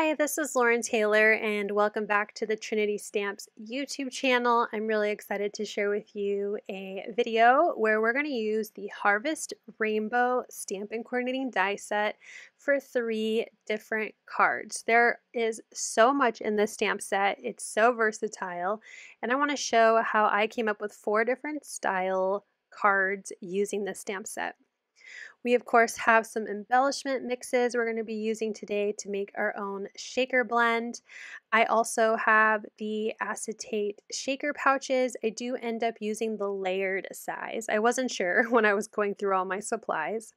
Hi, this is Lauren Taylor, and welcome back to the Trinity Stamps YouTube channel. I'm really excited to share with you a video where we're going to use the Harvest Rainbow Stamp and Coordinating Die Set for 3 different cards. There is so much in this stamp set. It's so versatile, and I want to show how I came up with 4 different style cards using this stamp set. We of course have some embellishment mixes we're going to be using today to make our own shaker blend. I also have the acetate shaker pouches. I do end up using the layered size. I wasn't sure when I was going through all my supplies.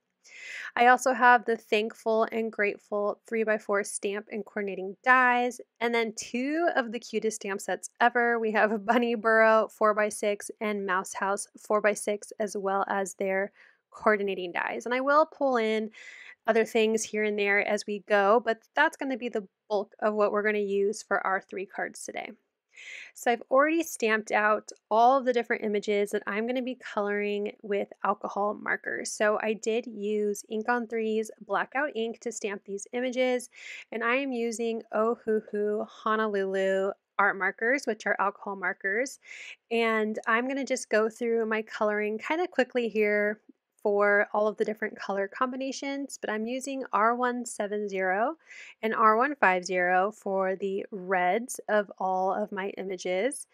I also have the Thankful and Grateful 3x4 stamp and coordinating dies, and then 2 of the cutest stamp sets ever. We have a Bunny Burrow 4x6 and Mouse House 4x6, as well as their coordinating dies. And I will pull in other things here and there as we go, but that's going to be the bulk of what we're going to use for our 3 cards today. So I've already stamped out all of the different images that I'm going to be coloring with alcohol markers. So I did use Ink on 3's blackout ink to stamp these images, and I am using Ohuhu Honolulu art markers, which are alcohol markers. And I'm going to just go through my coloring kind of quickly here for all of the different color combinations, but I'm using R170 and R150 for the reds of all of my images.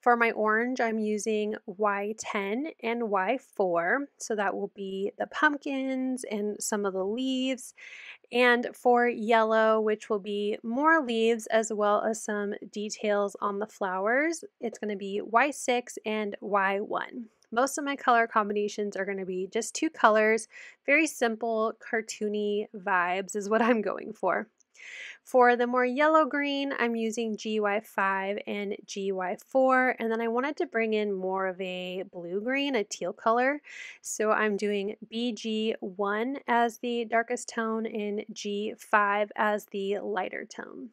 For my orange, I'm using Y10 and Y4, so that will be the pumpkins and some of the leaves. And for yellow, which will be more leaves as well as some details on the flowers, it's going to be Y6 and Y1. Most of my color combinations are going to be just 2 colors, very simple, cartoony vibes is what I'm going for. For the more yellow-green, I'm using GY5 and GY4, and then I wanted to bring in more of a blue-green, a teal color, so I'm doing BG1 as the darkest tone and G5 as the lighter tone.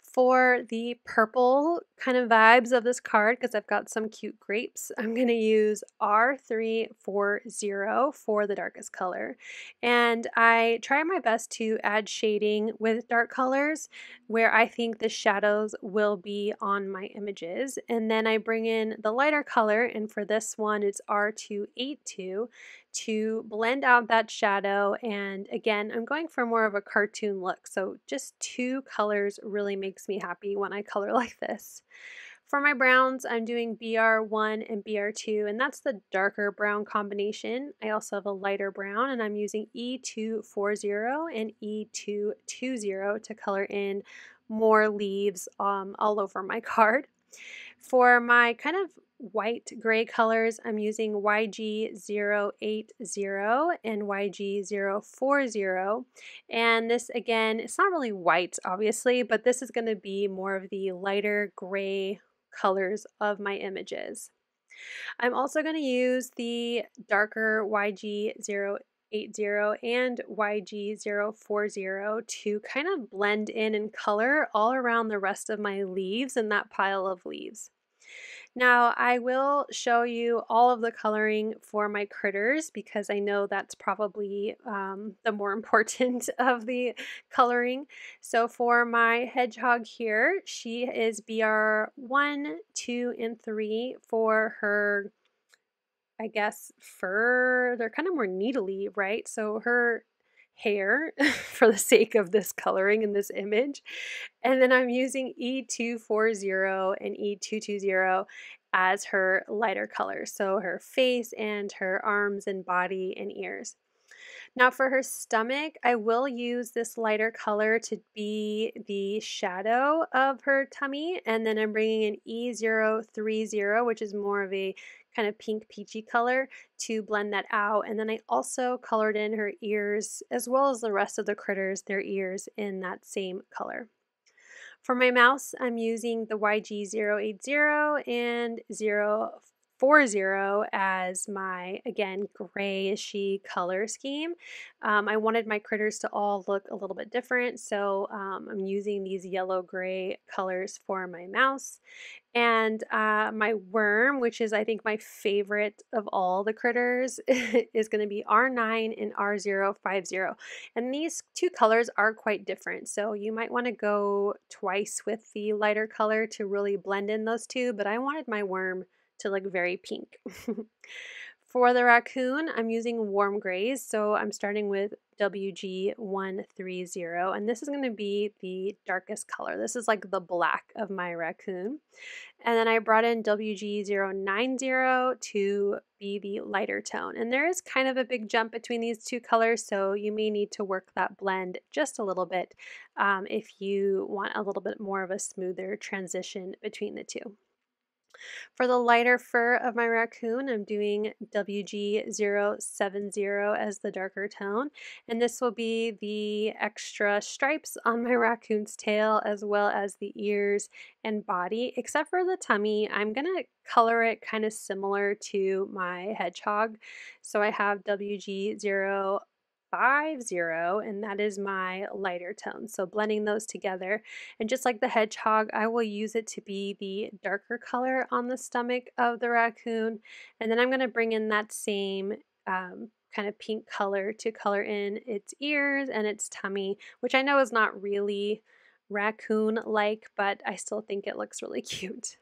For the purple kind of vibes of this card, because I've got some cute grapes, I'm going to use R340 for the darkest color. And I try my best to add shading with dark colors where I think the shadows will be on my images. And then I bring in the lighter color, and for this one it's R282 to blend out that shadow. And again, I'm going for more of a cartoon look, so just 2 colors really makes me happy when I color like this. For my browns, I'm doing BR1 and BR2, and that's the darker brown combination. I also have a lighter brown, and I'm using E240 and E220 to color in more leaves all over my card. For my kind of white gray colors, I'm using YG080 and YG040. And this, again, it's not really white, obviously, but this is going to be more of the lighter gray colors of my images. I'm also going to use the darker YG080 and YG040 to kind of blend in and color all around the rest of my leaves in that pile of leaves. Now, I will show you all of the coloring for my critters because I know that's probably the more important of the coloring. So for my hedgehog here, she is BR1, 2, and 3 for her, I guess, fur. They're kind of more needly, right? So her hair for the sake of this coloring in this image. And then I'm using E240 and E220 as her lighter color, so her face and her arms and body and ears. Now for her stomach, I will use this lighter color to be the shadow of her tummy, and then I'm bringing in E030, which is more of a kind of pink peachy color, to blend that out. And then I also colored in her ears as well as the rest of the critters, their ears, in that same color. For my mouse, I'm using the YG080 and 040 as my, again, grayishy color scheme. I wanted my critters to all look a little bit different, so I'm using these yellow-gray colors for my mouse. And my worm, which is I think my favorite of all the critters, is going to be R9 and R050. And these two colors are quite different. So you might want to go twice with the lighter color to really blend in those two, but I wanted my worm to look very pink. For the raccoon, I'm using warm grays, so I'm starting with WG130, and this is going to be the darkest color. This is like the black of my raccoon. And then I brought in WG090 to be the lighter tone. And there is kind of a big jump between these two colors, so you may need to work that blend just a little bit if you want a little bit more of a smoother transition between the two. For the lighter fur of my raccoon, I'm doing WG070 as the darker tone, and this will be the extra stripes on my raccoon's tail as well as the ears and body. Except for the tummy, I'm going to color it kind of similar to my hedgehog. So I have WG050, and that is my lighter tone. So blending those together, and just like the hedgehog, I will use it to be the darker color on the stomach of the raccoon. And then I'm going to bring in that same kind of pink color to color in its ears and its tummy, which I know is not really raccoon-like, but I still think it looks really cute.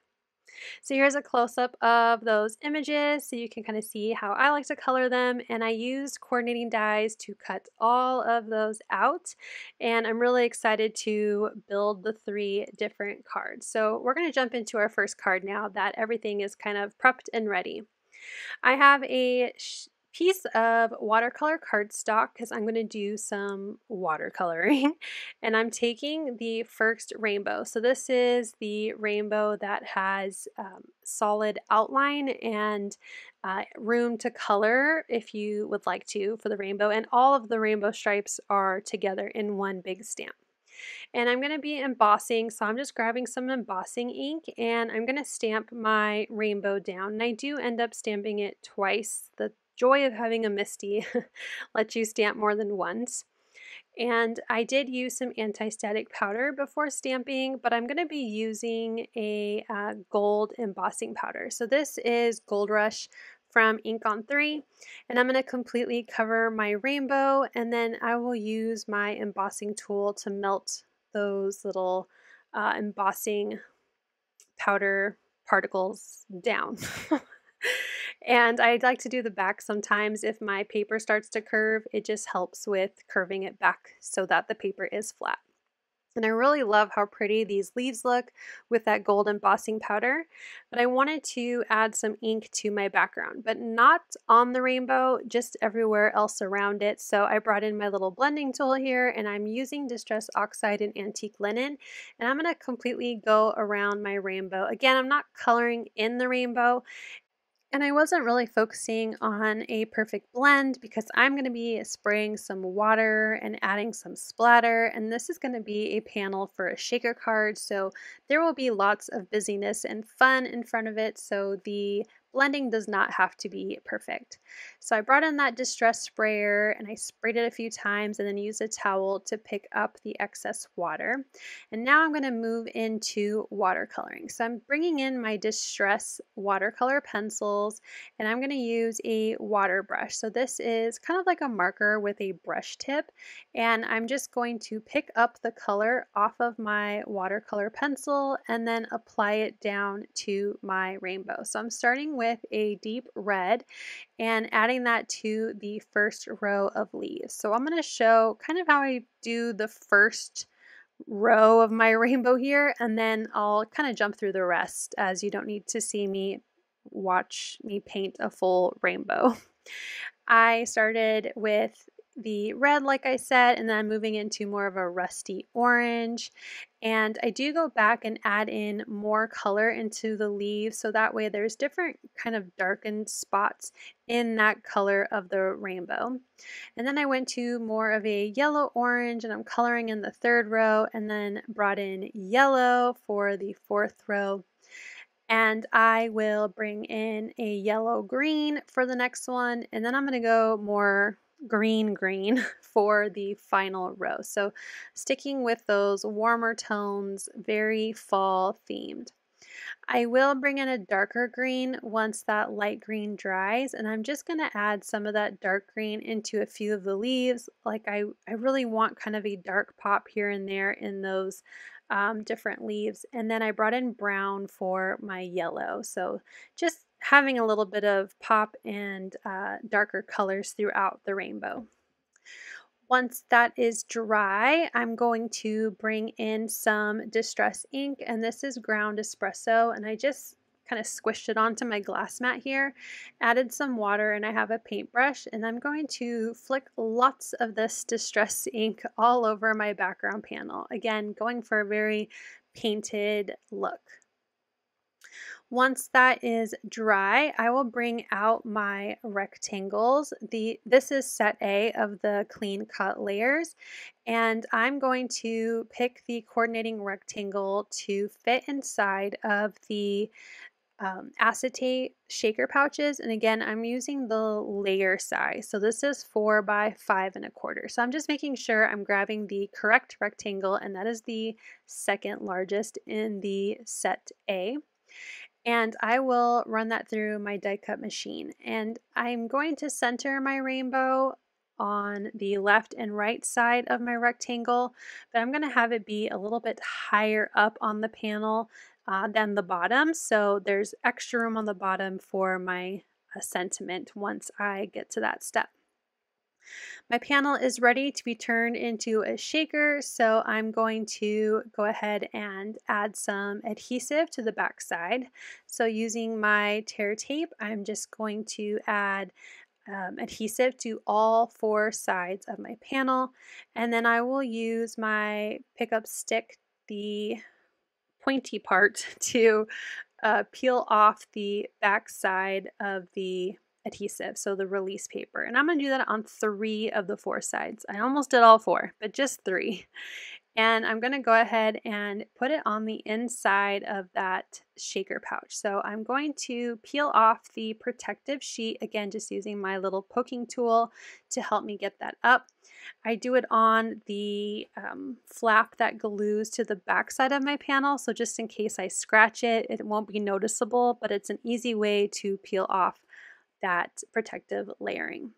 So here's a close-up of those images so you can kind of see how I like to color them, and I used coordinating dies to cut all of those out, and I'm really excited to build the 3 different cards. So we're going to jump into our first card now that everything is kind of prepped and ready. I have a piece of watercolor cardstock because I'm going to do some watercoloring, and I'm taking the first rainbow. So this is the rainbow that has solid outline and room to color if you would like to for the rainbow, and all of the rainbow stripes are together in one big stamp. And I'm going to be embossing, so I'm just grabbing some embossing ink and I'm going to stamp my rainbow down. And I do end up stamping it twice. The joy of having a Misty lets you stamp more than once. And I did use some anti-static powder before stamping, but I'm going to be using a gold embossing powder. So this is Gold Rush from Ink on 3, and I'm going to completely cover my rainbow, and then I will use my embossing tool to melt those little embossing powder particles down. And I like to do the back sometimes. If my paper starts to curve, it just helps with curving it back so that the paper is flat. And I really love how pretty these leaves look with that gold embossing powder, but I wanted to add some ink to my background, but not on the rainbow, just everywhere else around it. So I brought in my little blending tool here, and I'm using Distress Oxide and Antique Linen, and I'm going to completely go around my rainbow. Again, I'm not coloring in the rainbow, and I wasn't really focusing on a perfect blend because I'm going to be spraying some water and adding some splatter, and this is going to be a panel for a shaker card, so there will be lots of busyness and fun in front of it, so the blending does not have to be perfect. So I brought in that distress sprayer and I sprayed it a few times and then used a towel to pick up the excess water. And now I'm going to move into watercoloring. So I'm bringing in my distress watercolor pencils, and I'm going to use a water brush. So this is kind of like a marker with a brush tip, and I'm just going to pick up the color off of my watercolor pencil and then apply it down to my rainbow. So I'm starting with a deep red and adding that to the first row of leaves. So I'm going to show kind of how I do the first row of my rainbow here, and then I'll kind of jump through the rest as you don't need to see me watch me paint a full rainbow. I started with the red, like I said, and then I'm moving into more of a rusty orange. And I do go back and add in more color into the leaves, so that way there's different kind of darkened spots in that color of the rainbow. And then I went to more of a yellow orange, and I'm coloring in the third row, and then brought in yellow for the fourth row. And I will bring in a yellow green for the next one, and then I'm going to go more green for the final row. So sticking with those warmer tones, very fall themed. I will bring in a darker green once that light green dries, and I'm just going to add some of that dark green into a few of the leaves. Like I really want kind of a dark pop here and there in those different leaves. And then I brought in brown for my yellow. So just having a little bit of pop and darker colors throughout the rainbow. Once that is dry, I'm going to bring in some distress ink, and this is ground espresso, and I just kind of squished it onto my glass mat here, added some water, and I have a paintbrush, and I'm going to flick lots of this distress ink all over my background panel. Again, going for a very painted look. Once that is dry, I will bring out my rectangles. This is set A of the clean cut layers, and I'm going to pick the coordinating rectangle to fit inside of the acetate shaker pouches. And again, I'm using the layer size. So this is 4 by 5 1/4. So I'm just making sure I'm grabbing the correct rectangle, and that is the second largest in the set A. And I will run that through my die cut machine. And I'm going to center my rainbow on the left and right side of my rectangle, but I'm going to have it be a little bit higher up on the panel than the bottom. So there's extra room on the bottom for my sentiment once I get to that step. My panel is ready to be turned into a shaker, so I'm going to go ahead and add some adhesive to the back side. So using my tear tape, I'm just going to add adhesive to all 4 sides of my panel, and then I will use my pickup stick, the pointy part, to peel off the back side of the adhesive, so the release paper. And I'm going to do that on 3 of the 4 sides. I almost did all 4, but just 3. And I'm going to go ahead and put it on the inside of that shaker pouch. So I'm going to peel off the protective sheet, again just using my little poking tool to help me get that up. I do it on the flap that glues to the back side of my panel, so just in case I scratch it, it won't be noticeable, but it's an easy way to peel off that protective layering.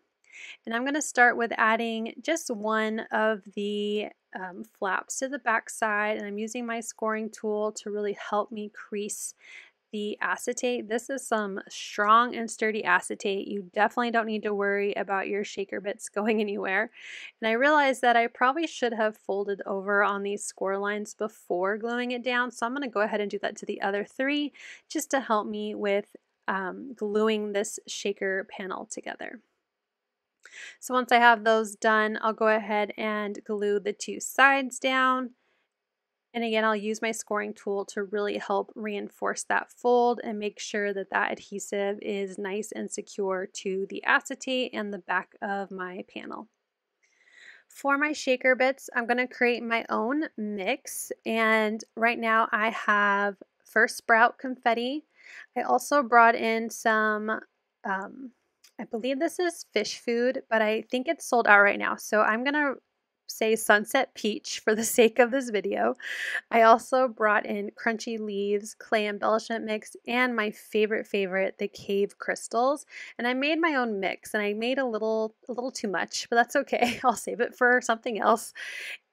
And I'm going to start with adding just one of the flaps to the back side, and I'm using my scoring tool to really help me crease the acetate. This is some strong and sturdy acetate. You definitely don't need to worry about your shaker bits going anywhere. And I realized that I probably should have folded over on these score lines before gluing it down, so I'm going to go ahead and do that to the other 3 just to help me with gluing this shaker panel together. So once I have those done, I'll go ahead and glue the 2 sides down. And again, I'll use my scoring tool to really help reinforce that fold and make sure that that adhesive is nice and secure to the acetate and the back of my panel. For my shaker bits, I'm going to create my own mix. And right now I have first sprout confetti. I also brought in some I believe this is fish food, but I think it's sold out right now. So I'm going to say sunset peach for the sake of this video. I also brought in crunchy leaves, clay embellishment mix, and my favorite, the cave crystals. And I made my own mix, and I made a little too much, but that's okay. I'll save it for something else.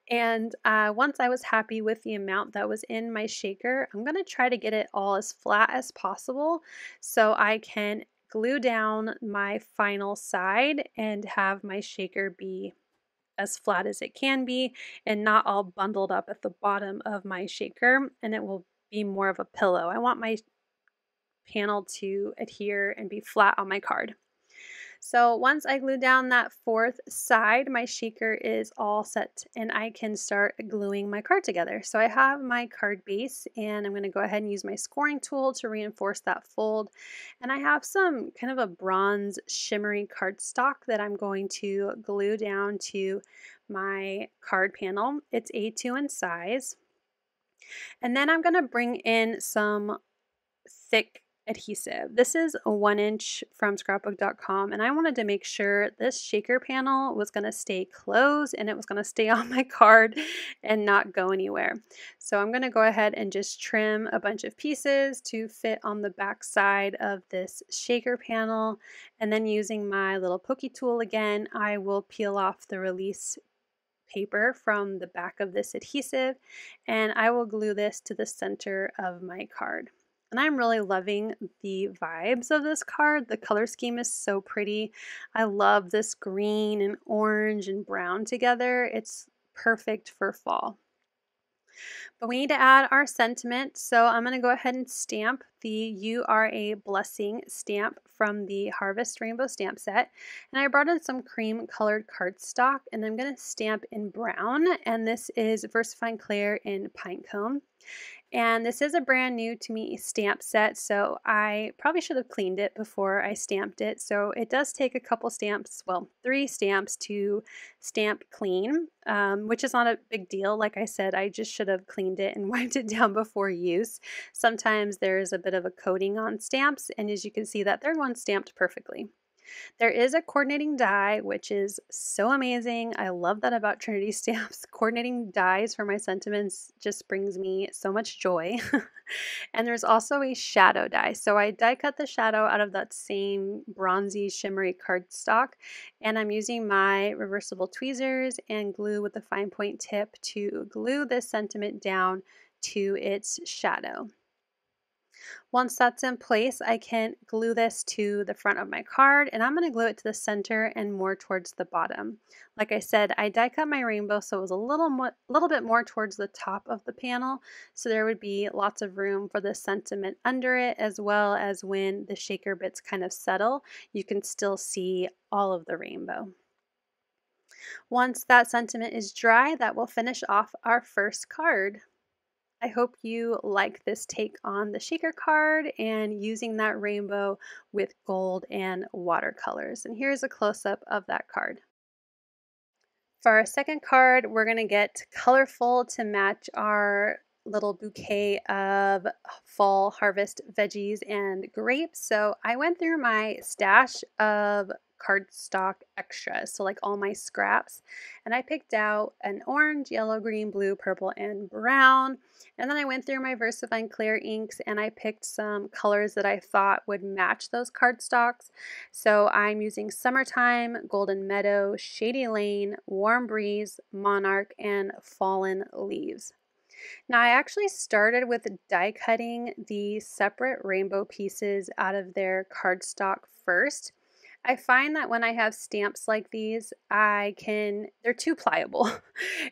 And once I was happy with the amount that was in my shaker, I'm going to try to get it all as flat as possible so I can glue down my final side and have my shaker be as flat as it can be and not all bundled up at the bottom of my shaker, and it will be more of a pillow. I want my panel to adhere and be flat on my card. So once I glue down that 4th side, my shaker is all set and I can start gluing my card together. So I have my card base, and I'm going to go ahead and use my scoring tool to reinforce that fold. And I have some kind of a bronze shimmery cardstock that I'm going to glue down to my card panel. It's A2 in size. And then I'm going to bring in some thick adhesive. This is a 1" from scrapbook.com, and I wanted to make sure this shaker panel was going to stay closed and it was going to stay on my card and not go anywhere. So I'm going to go ahead and just trim a bunch of pieces to fit on the back side of this shaker panel, and then using my little pokey tool again, I will peel off the release paper from the back of this adhesive, and I will glue this to the center of my card. And I'm really loving the vibes of this card. The color scheme is so pretty. I love this green and orange and brown together. It's perfect for fall. But we need to add our sentiment, so I'm going to go ahead and stamp the "You Are a Blessing" stamp from the Harvest Rainbow Stamp Set. And I brought in some cream colored cardstock, and I'm going to stamp in brown, and this is VersaFine Clear in Pinecone. And this is a brand new to me stamp set, so I probably should have cleaned it before I stamped it. So it does take a couple stamps, well, 3 stamps to stamp clean, which is not a big deal. Like I said, I just should have cleaned it and wiped it down before use. Sometimes there's a bit of a coating on stamps, and as you can see, that third one stamped perfectly. There is a coordinating die, which is so amazing. I love that about Trinity Stamps. Coordinating dies for my sentiments just brings me so much joy. And there's also a shadow die. So I die cut the shadow out of that same bronzy shimmery cardstock, and I'm using my reversible tweezers and glue with a fine point tip to glue this sentiment down to its shadow. Once that's in place, I can glue this to the front of my card, and I'm going to glue it to the center and more towards the bottom. Like I said, I die cut my rainbow so it was a little bit more towards the top of the panel, so there would be lots of room for the sentiment under it, as well as when the shaker bits kind of settle, you can still see all of the rainbow. Once that sentiment is dry, that will finish off our first card. I hope you like this take on the shaker card and using that rainbow with gold and watercolors. And here's a close-up of that card. For our second card, we're going to get colorful to match our little bouquet of fall harvest veggies and grapes. So I went through my stash of cardstock extras, so like all my scraps, and I picked out an orange, yellow, green, blue, purple, and brown. And then I went through my VersaFine Clear inks and I picked some colors that I thought would match those cardstocks. So I'm using Summertime, Golden Meadow, Shady Lane, Warm Breeze, Monarch, and Fallen Leaves. Now I actually started with die cutting the separate rainbow pieces out of their cardstock first. I find that when I have stamps like these, they're too pliable.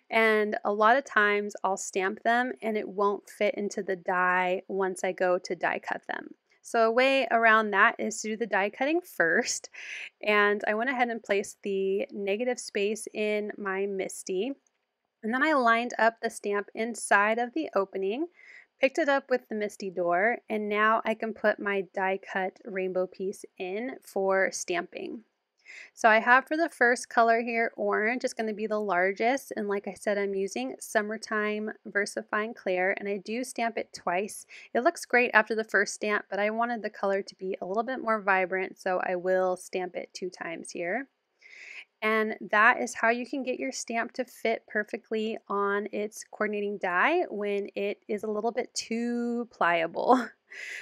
And a lot of times I'll stamp them and it won't fit into the die once I go to die cut them. So a way around that is to do the die cutting first. And I went ahead and placed the negative space in my MISTI. And then I lined up the stamp inside of the opening, picked it up with the MISTI door, and now I can put my die cut rainbow piece in for stamping. So I have for the first color here, orange. It's going to be the largest, and like I said, I'm using Summertime VersaFine Clear, and I do stamp it twice. It looks great after the first stamp, but I wanted the color to be a little bit more vibrant, so I will stamp it 2 times here. And that is how you can get your stamp to fit perfectly on its coordinating die when it is a little bit too pliable.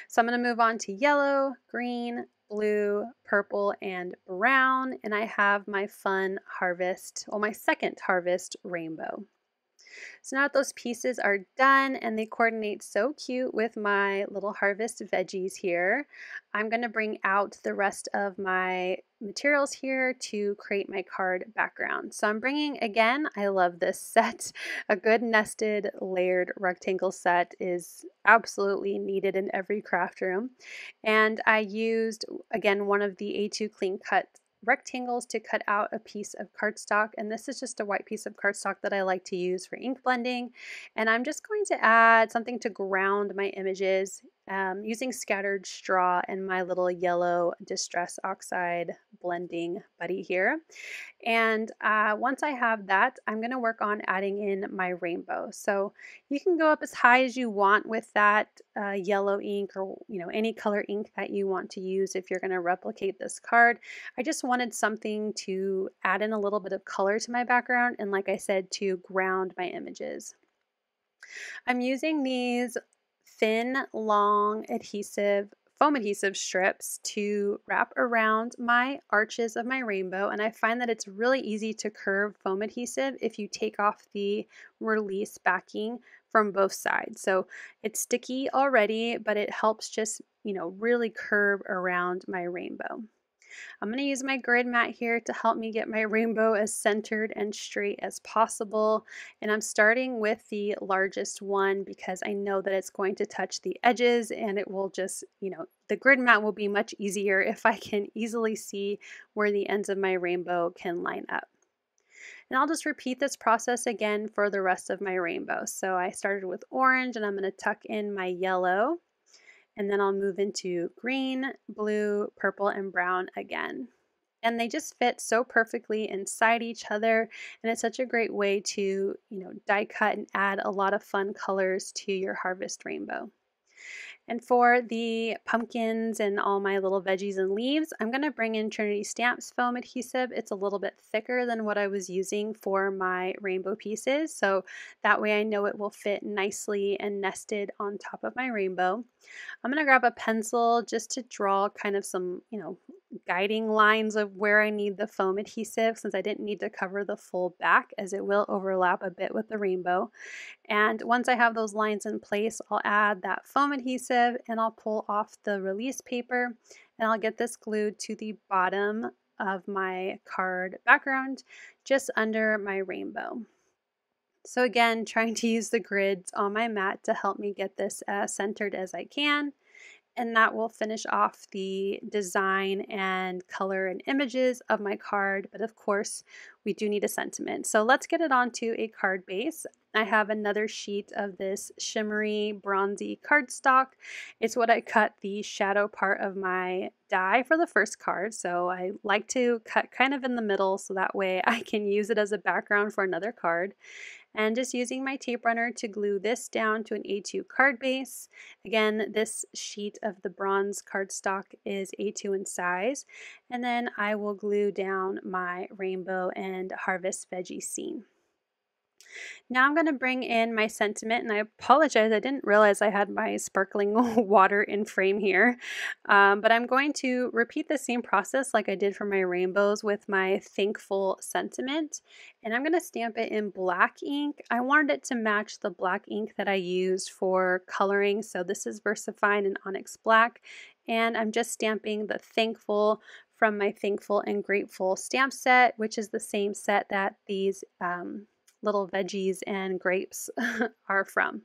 So I'm going to move on to yellow, green, blue, purple, and brown. And I have my fun harvest, well, my second harvest rainbow. So now that those pieces are done and they coordinate so cute with my little harvest veggies here, I'm going to bring out the rest of my materials here to create my card background. So I'm bringing, again, I love this set. A good nested layered rectangle set is absolutely needed in every craft room. And I used, again, one of the A2 Clean Cut rectangles to cut out a piece of cardstock, and this is just a white piece of cardstock that I like to use for ink blending. And I'm just going to add something to ground my images using scattered straw and my little yellow Distress Oxide blending buddy here. And once I have that, I'm going to work on adding in my rainbow. So you can go up as high as you want with that yellow ink, or any color ink that you want to use if you're going to replicate this card. I just wanted something to add in a little bit of color to my background, and like I said, to ground my images. I'm using these thin, long foam adhesive strips to wrap around my arches of my rainbow, and I find that it's really easy to curve foam adhesive if you take off the release backing from both sides. So it's sticky already, but it helps just, really curve around my rainbow. I'm going to use my grid mat here to help me get my rainbow as centered and straight as possible. And I'm starting with the largest one because I know that it's going to touch the edges, and it will just, the grid mat will be much easier if I can easily see where the ends of my rainbow can line up. And I'll just repeat this process again for the rest of my rainbow. So I started with orange, and I'm going to tuck in my yellow. And then I'll move into green, blue, purple, and brown again. And they just fit so perfectly inside each other. And it's such a great way to, die cut and add a lot of fun colors to your harvest rainbow. And for the pumpkins and all my little veggies and leaves, I'm going to bring in Trinity Stamps foam adhesive. It's a little bit thicker than what I was using for my rainbow pieces, so that way I know it will fit nicely and nested on top of my rainbow. I'm going to grab a pencil just to draw kind of some, guiding lines of where I need the foam adhesive, since I didn't need to cover the full back, as it will overlap a bit with the rainbow. And once I have those lines in place, I'll add that foam adhesive, and I'll pull off the release paper, and I'll get this glued to the bottom of my card background, just under my rainbow. So again, trying to use the grids on my mat to help me get this as centered as I can. And that will finish off the design and color and images of my card. But of course, we do need a sentiment. So let's get it onto a card base. I have another sheet of this shimmery bronzy cardstock. It's what I cut the shadow part of my die for the first card. So I like to cut kind of in the middle, so that way I can use it as a background for another card. And just using my tape runner to glue this down to an A2 card base. Again, this sheet of the bronze cardstock is A2 in size. And then I will glue down my rainbow and harvest veggie scene. Now I'm going to bring in my sentiment, and I apologize, I didn't realize I had my sparkling water in frame here, but I'm going to repeat the same process like I did for my rainbows with my thankful sentiment, and I'm going to stamp it in black ink. I wanted it to match the black ink that I used for coloring, so this is VersaFine and Onyx Black, and I'm just stamping the thankful from my Thankful and Grateful stamp set, which is the same set that these little veggies and grapes are from.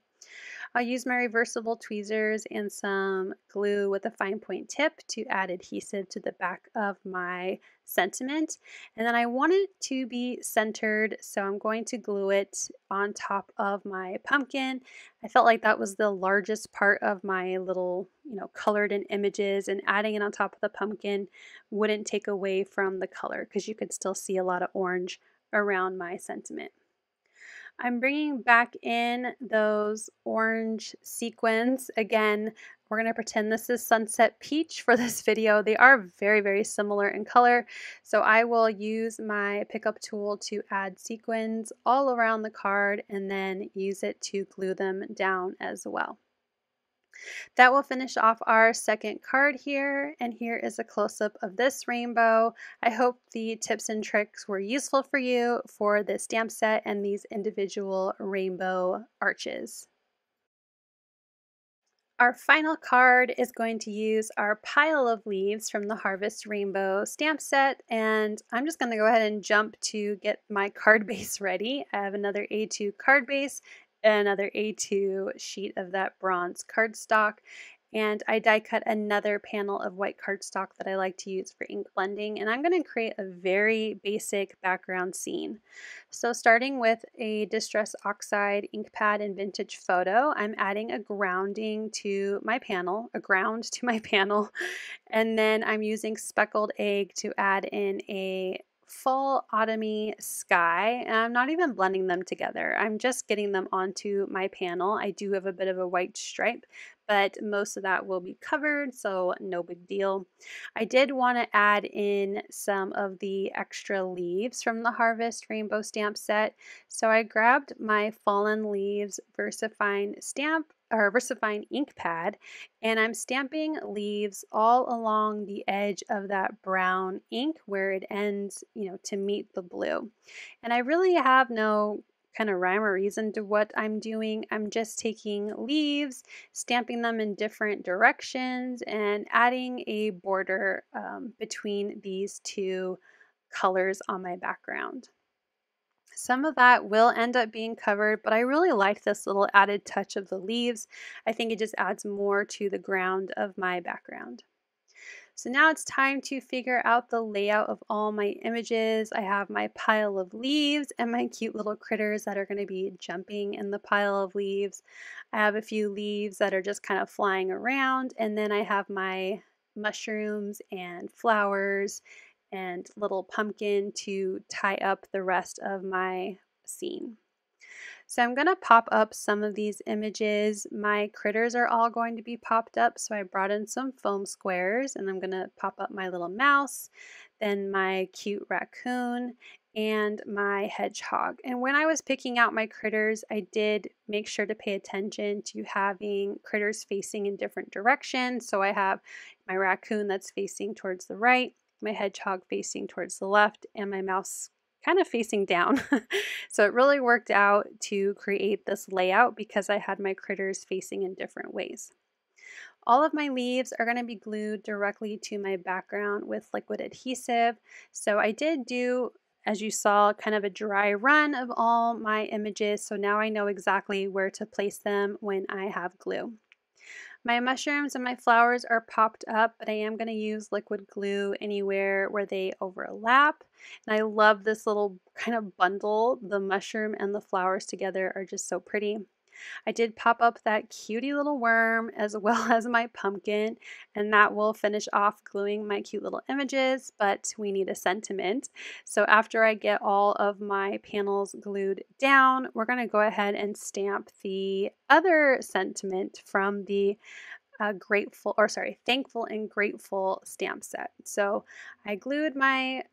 I'll use my reversible tweezers and some glue with a fine point tip to add adhesive to the back of my sentiment. And then I want it to be centered, so I'm going to glue it on top of my pumpkin. I felt like that was the largest part of my little, colored in images, and adding it on top of the pumpkin wouldn't take away from the color, because you could still see a lot of orange around my sentiment. I'm bringing back in those orange sequins. Again, we're going to pretend this is Sunset Peach for this video. They are very, very similar in color. So I will use my pickup tool to add sequins all around the card, and then use it to glue them down as well. That will finish off our second card here, and here is a close-up of this rainbow. I hope the tips and tricks were useful for you for this stamp set and these individual rainbow arches. Our final card is going to use our pile of leaves from the Harvest Rainbow stamp set, and I'm just going to go ahead and jump to get my card base ready. I have another A2 card base, another A2 sheet of that bronze cardstock, and I die cut another panel of white cardstock that I like to use for ink blending, and I'm going to create a very basic background scene. So starting with a Distress Oxide ink pad in Vintage Photo, I'm adding a grounding to my panel, a ground to my panel, and then I'm using Speckled Egg to add in a fall autumny sky, and I'm not even blending them together. I'm just getting them onto my panel. I do have a bit of a white stripe, but most of that will be covered, so no big deal. I did want to add in some of the extra leaves from the Harvest Rainbow Stamp set, so I grabbed my Fallen Leaves VersaFine stamp or VersaFine ink pad, and I'm stamping leaves all along the edge of that brown ink where it ends, to meet the blue. And I really have no kind of rhyme or reason to what I'm doing. I'm just taking leaves, stamping them in different directions, and adding a border between these two colors on my background. Some of that will end up being covered, but I really like this little added touch of the leaves. I think it just adds more to the ground of my background. So now it's time to figure out the layout of all my images. I have my pile of leaves and my cute little critters that are going to be jumping in the pile of leaves. I have a few leaves that are just kind of flying around, and then I have my mushrooms and flowers and little pumpkin to tie up the rest of my scene. So I'm going to pop up some of these images. My critters are all going to be popped up, so I brought in some foam squares, and I'm going to pop up my little mouse, then my cute raccoon, and my hedgehog. And when I was picking out my critters, I did make sure to pay attention to having critters facing in different directions. So I have my raccoon that's facing towards the right, my hedgehog facing towards the left, and my mouse kind of facing down. So it really worked out to create this layout because I had my critters facing in different ways. All of my leaves are going to be glued directly to my background with liquid adhesive. So I did do, as you saw, kind of a dry run of all my images. So now I know exactly where to place them when I have glue. My mushrooms and my flowers are popped up, but I am going to use liquid glue anywhere where they overlap. And I love this little kind of bundle. The mushroom and the flowers together are just so pretty. I did pop up that cutie little worm as well as my pumpkin, and that will finish off gluing my cute little images, but we need a sentiment. So after I get all of my panels glued down, we're going to go ahead and stamp the other sentiment from the Thankful and Grateful stamp set. So I glued my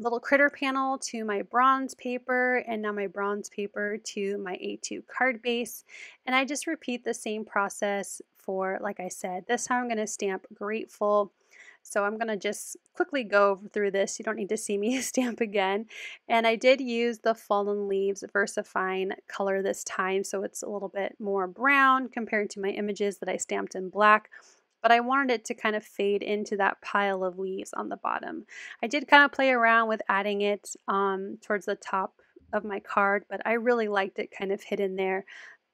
little critter panel to my bronze paper, and now my bronze paper to my A2 card base, and I just repeat the same process for, like I said, this time I'm going to stamp grateful. So I'm going to just quickly go through this. You don't need to see me stamp again. And I did use the Fallen Leaves VersaFine color this time, so it's a little bit more brown compared to my images that I stamped in black, but I wanted it to kind of fade into that pile of leaves on the bottom. I did kind of play around with adding it towards the top of my card, but I really liked it kind of hidden there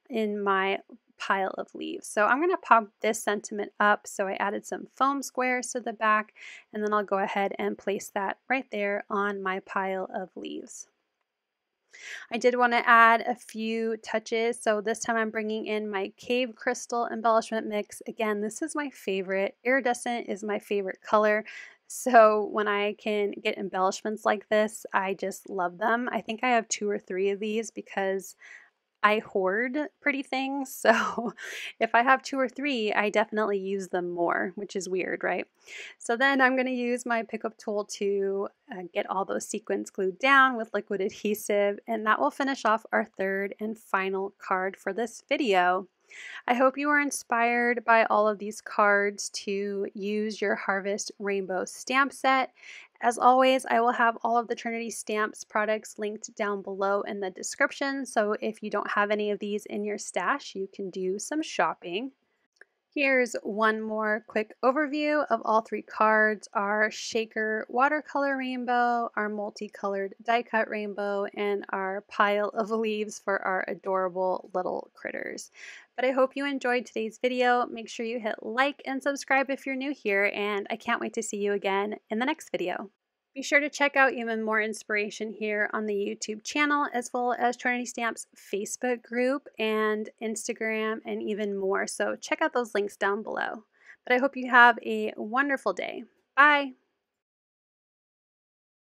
in my pile of leaves. So I'm going to pop this sentiment up. So I added some foam squares to the back, and then I'll go ahead and place that right there on my pile of leaves. I did want to add a few touches. So this time I'm bringing in my Cave Crystal embellishment mix. Again, this is my favorite. Iridescent is my favorite color. So when I can get embellishments like this, I just love them. I think I have 2 or 3 of these because I hoard pretty things, so if I have 2 or 3, I definitely use them more, which is weird, right? So then I'm going to use my pickup tool to get all those sequins glued down with liquid adhesive, and that will finish off our third and final card for this video. I hope you were inspired by all of these cards to use your Harvest Rainbow stamp set. As always, I will have all of the Trinity Stamps products linked down below in the description, so if you don't have any of these in your stash, you can do some shopping. Here's one more quick overview of all three cards: our shaker watercolor rainbow, our multicolored die cut rainbow, and our pile of leaves for our adorable little critters. But I hope you enjoyed today's video. Make sure you hit like and subscribe if you're new here, and I can't wait to see you again in the next video. Be sure to check out even more inspiration here on the YouTube channel, as well as Trinity Stamps Facebook group and Instagram, and even more. So check out those links down below. But I hope you have a wonderful day. Bye.